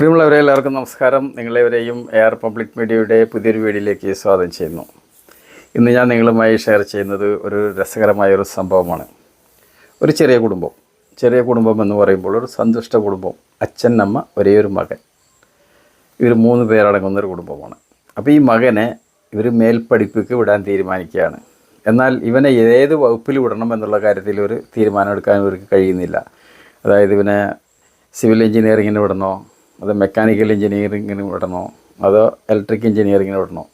പ്രിയമുള്ളവരെ എല്ലാവർക്കും നമസ്കാരം. നിങ്ങളെവരെയും എയർ പബ്ലിക് മീഡിയയുടെ പുതിയൊരു വീഡിയോയിലേക്ക് സ്വാഗതം ചെയ്യുന്നു. ഇന്ന് ഞാൻ നിങ്ങളുമായി ഷെയർ ചെയ്യുന്നത് ഒരു രസകരമായൊരു സംഭവമാണ്. ഒരു ചെറിയ കുടുംബം എന്ന് പറയുമ്പോൾ ഒരു സന്തുഷ്ട കുടുംബം. അച്ഛൻ, അമ്മ, ഒരേ ഒരു മകൻ. ഇവർ 3 പേരടങ്ങുന്നൊരു കുടുംബമാണ്. അപ്പോൾ ഈ മകനെ ഇവർ മേൽപ്പടിപ്പിക്ക് വിടാൻ തീരുമാനിക്കുകയാണ്. എന്നാൽ ഇവനെ ഏത് വകുപ്പിൽ വിടണം എന്നുള്ള കാര്യത്തിൽ ഒരു തീരുമാനം എടുക്കാൻ ഇവർക്ക് കഴിയുന്നില്ല. അതായത് ഇവനെ സിവിൽ എഞ്ചിനീയറിങ്ങിന് വിടണോ, അതോ മെക്കാനിക്കൽ എഞ്ചിനീയറിങ്ങിന് വിടണോ, അതോ ഇലക്ട്രിക് എഞ്ചിനീയറിങ്ങിന് വിടണോ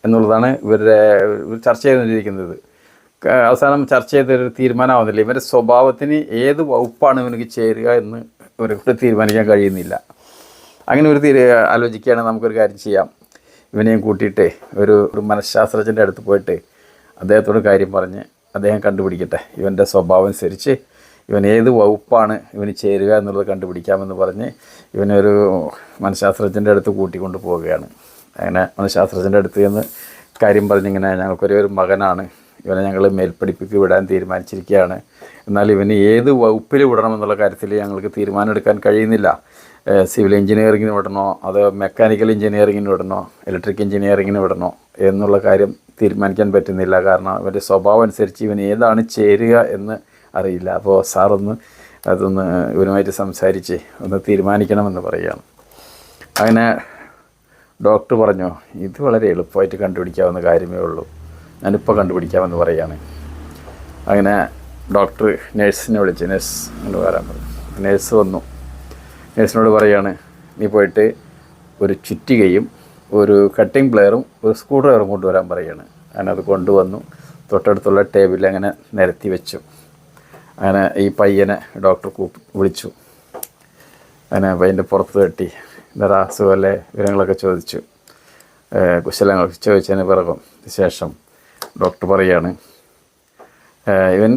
എന്നുള്ളതാണ് ഇവർ ചർച്ച ചെയ്തുകൊണ്ടിരിക്കുന്നത്. അവസാനം ചർച്ച ചെയ്തൊരു തീരുമാനമാവുന്നില്ല. ഇവരുടെ സ്വഭാവത്തിന് ഏത് വകുപ്പാണ് ഇവനക്ക് ചേരുക എന്ന് ഇവർക്ക് തീരുമാനിക്കാൻ കഴിയുന്നില്ല. അങ്ങനെ ഒരു ആലോചിക്കുകയാണെങ്കിൽ നമുക്കൊരു കാര്യം ചെയ്യാം. ഇവനെയും കൂട്ടിയിട്ട് ഒരു മനഃശാസ്ത്രജ്ഞൻ്റെ അടുത്ത് പോയിട്ട് അദ്ദേഹത്തോട് കാര്യം പറഞ്ഞ് അദ്ദേഹം കണ്ടുപിടിക്കട്ടെ, ഇവൻ്റെ സ്വഭാവം അനുസരിച്ച് ഇവൻ ഏത് വകുപ്പാണ് ഇവന് ചേരുക എന്നുള്ളത് കണ്ടുപിടിക്കാമെന്ന് പറഞ്ഞ് ഇവനൊരു മനഃശാസ്ത്രജ്ഞൻ്റെ അടുത്ത് കൂട്ടിക്കൊണ്ട് പോവുകയാണ്. അങ്ങനെ മനഃശാസ്ത്രജ്ഞൻ്റെ അടുത്ത് ചെന്ന് കാര്യം പറഞ്ഞിങ്ങനെ, ഞങ്ങൾക്കൊരേ ഒരു മകനാണ്, ഇവനെ ഞങ്ങൾ മേൽപ്പടിപ്പിക്ക് വിടാൻ തീരുമാനിച്ചിരിക്കുകയാണ്. എന്നാൽ ഇവന് ഏത് വകുപ്പിൽ വിടണമെന്നുള്ള കാര്യത്തിൽ ഞങ്ങൾക്ക് തീരുമാനം എടുക്കാൻ കഴിയുന്നില്ല. സിവിൽ എഞ്ചിനീയറിങ്ങിന് വിടണോ, അതോ മെക്കാനിക്കൽ എഞ്ചിനീയറിങ്ങിന് വിടണോ, ഇലക്ട്രിക് എഞ്ചിനീയറിങ്ങിന് വിടണോ എന്നുള്ള കാര്യം തീരുമാനിക്കാൻ പറ്റുന്നില്ല. കാരണം ഇവൻ്റെ സ്വഭാവം അനുസരിച്ച് ഇവൻ ഏതാണ് ചേരുക എന്ന് അറിയില്ല. അപ്പോൾ സാറൊന്ന് ഇവനുമായിട്ട് സംസാരിച്ച് ഒന്ന് തീരുമാനിക്കണമെന്ന് പറയുകയാണ്. അങ്ങനെ ഡോക്ടർ പറഞ്ഞു, ഇത് വളരെ എളുപ്പമായിട്ട് കണ്ടുപിടിക്കാവുന്ന കാര്യമേ ഉള്ളൂ, ഞാനിപ്പോൾ കണ്ടുപിടിക്കാമെന്ന് പറയുകയാണ്. അങ്ങനെ ഡോക്ടർ നേഴ്സിനെ വിളിച്ച് നേഴ്സ് എന്ന് പറയാൻ പറഞ്ഞു. നേഴ്സ് വന്നു. നേഴ്സിനോട് പറയുകയാണ്, നീ പോയിട്ട് ഒരു ചുറ്റികയും ഒരു കട്ടിംഗ് പ്ലെയറും ഒരു സ്ക്രൂ ഡ്രൈവറും കൊണ്ടുവരാൻ പറയുകയാണ്. അങ്ങനെ അത് കൊണ്ടുവന്നു തൊട്ടടുത്തുള്ള ടേബിളിൽ അങ്ങനെ നിരത്തി വെച്ചു. അങ്ങനെ ഈ പയ്യനെ ഡോക്ടർ വിളിച്ചു. അങ്ങനെ പയ്യൻ്റെ പുറത്ത് തട്ടി എന്താ അസുഖമല്ലേ വിവരങ്ങളൊക്കെ ചോദിച്ചു. കുശലങ്ങളൊക്കെ ചോദിച്ചതിന് പിറകും ശേഷം ഡോക്ടർ പറയുകയാണ്, ഇവൻ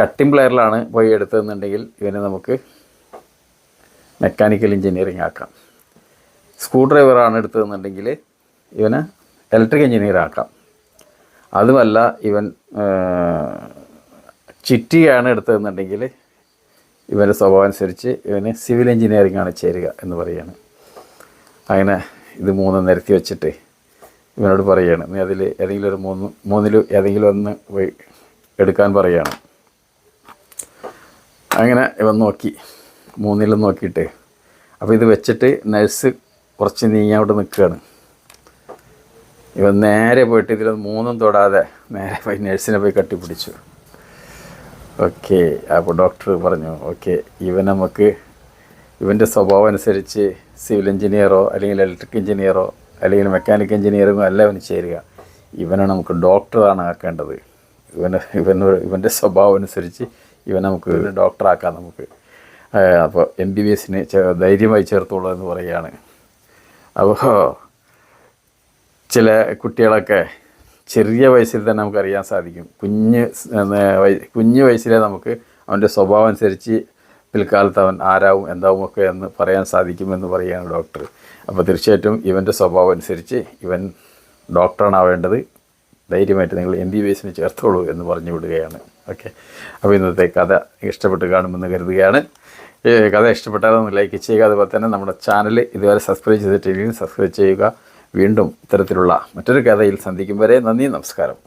കട്ടിംഗ് പ്ലെയറിലാണ് പോയി എടുത്തതെന്നുണ്ടെങ്കിൽ ഇവനെ നമുക്ക് മെക്കാനിക്കൽ എഞ്ചിനീയറിംഗ് ആക്കാം. സ്ക്രൂ ഡ്രൈവറാണ് എടുത്തതെന്നുണ്ടെങ്കിൽ ഇവനെ ഇലക്ട്രിക് എഞ്ചിനീയർ ആക്കാം. അതുമല്ല ഇവൻ ചിറ്റിയാണ് എടുത്തതെന്നുണ്ടെങ്കിൽ ഇവൻ്റെ സ്വഭാവം അനുസരിച്ച് ഇവന് സിവിൽ എഞ്ചിനീയറിംഗ് ആണ് ചേരുക എന്ന് പറയുകയാണ്. അങ്ങനെ ഇത് 3 നിരത്തി വെച്ചിട്ട് ഇവനോട് പറയുകയാണ്, നീ അതിൽ ഏതെങ്കിലും ഒരു മൂന്നിൽ ഏതെങ്കിലും ഒന്ന് പോയി എടുക്കാൻ പറയുകയാണ്. അങ്ങനെ ഇവൻ നോക്കി, 3 നോക്കിയിട്ട് അപ്പോൾ ഇത് വെച്ചിട്ട് നഴ്സ് കുറച്ച് നീങ്ങി അവിടെ നിൽക്കുകയാണ്. ഇവൻ നേരെ പോയിട്ട് ഇതിൽ 3 തൊടാതെ നേരെ പോയി നഴ്സിനെ പോയി കട്ടിപ്പിടിച്ചു. ഓക്കെ, അപ്പോൾ ഡോക്ടർ പറഞ്ഞു, ഓക്കെ, നമുക്ക് ഇവൻ്റെ സ്വഭാവം അനുസരിച്ച് സിവിൽ എഞ്ചിനീയറോ അല്ലെങ്കിൽ ഇലക്ട്രിക് എഞ്ചിനീയറോ അല്ലെങ്കിൽ മെക്കാനിക്കൽ എഞ്ചിനീയറിങ്ങോ അല്ല ഇവന് ചേരുക. ഇവനെ നമുക്ക് ഡോക്ടറാണ് ആക്കേണ്ടത്. ഇവൻ്റെ സ്വഭാവം അനുസരിച്ച് ഇവനെ നമുക്ക് ഡോക്ടറാക്കാം നമുക്ക്. അപ്പോൾ MBBSന് ധൈര്യമായി ചേർത്തോളൂ എന്ന് പറയുകയാണ്. അപ്പോൾ ചില കുട്ടികളൊക്കെ ചെറിയ വയസ്സിൽ തന്നെ നമുക്കറിയാൻ സാധിക്കും. കുഞ്ഞ് വയസ്സിലെ നമുക്ക് അവൻ്റെ സ്വഭാവം അനുസരിച്ച് പിൽക്കാലത്ത് അവൻ ആരാവും എന്താവും ഒക്കെ എന്ന് പറയാൻ സാധിക്കുമെന്ന് പറയുകയാണ് ഡോക്ടർ. അപ്പോൾ തീർച്ചയായിട്ടും ഇവൻ്റെ സ്വഭാവം അനുസരിച്ച് ഇവൻ ഡോക്ടറാണ് ആവേണ്ടത്. ധൈര്യമായിട്ട് നിങ്ങൾ MBBSന് ചേർത്തോളൂ എന്ന് പറഞ്ഞു വിടുകയാണ്. ഓക്കെ, അപ്പോൾ ഇന്നത്തെ കഥ ഇഷ്ടപ്പെട്ട് കാണുമെന്ന് കരുതുകയാണ്. കഥ ഇഷ്ടപ്പെട്ടാൽ ഒന്ന് ലൈക്ക് ചെയ്യുക. അതുപോലെ തന്നെ നമ്മുടെ ചാനൽ ഇതുവരെ സബ്സ്ക്രൈബ് ചെയ്തിട്ടില്ലെങ്കിൽ സബ്സ്ക്രൈബ് ചെയ്യുക. വീണ്ടും ഇത്തരത്തിലുള്ള മറ്റൊരു കഥയിൽ സന്ധിക്കും വരെ നന്ദി, നമസ്കാരം.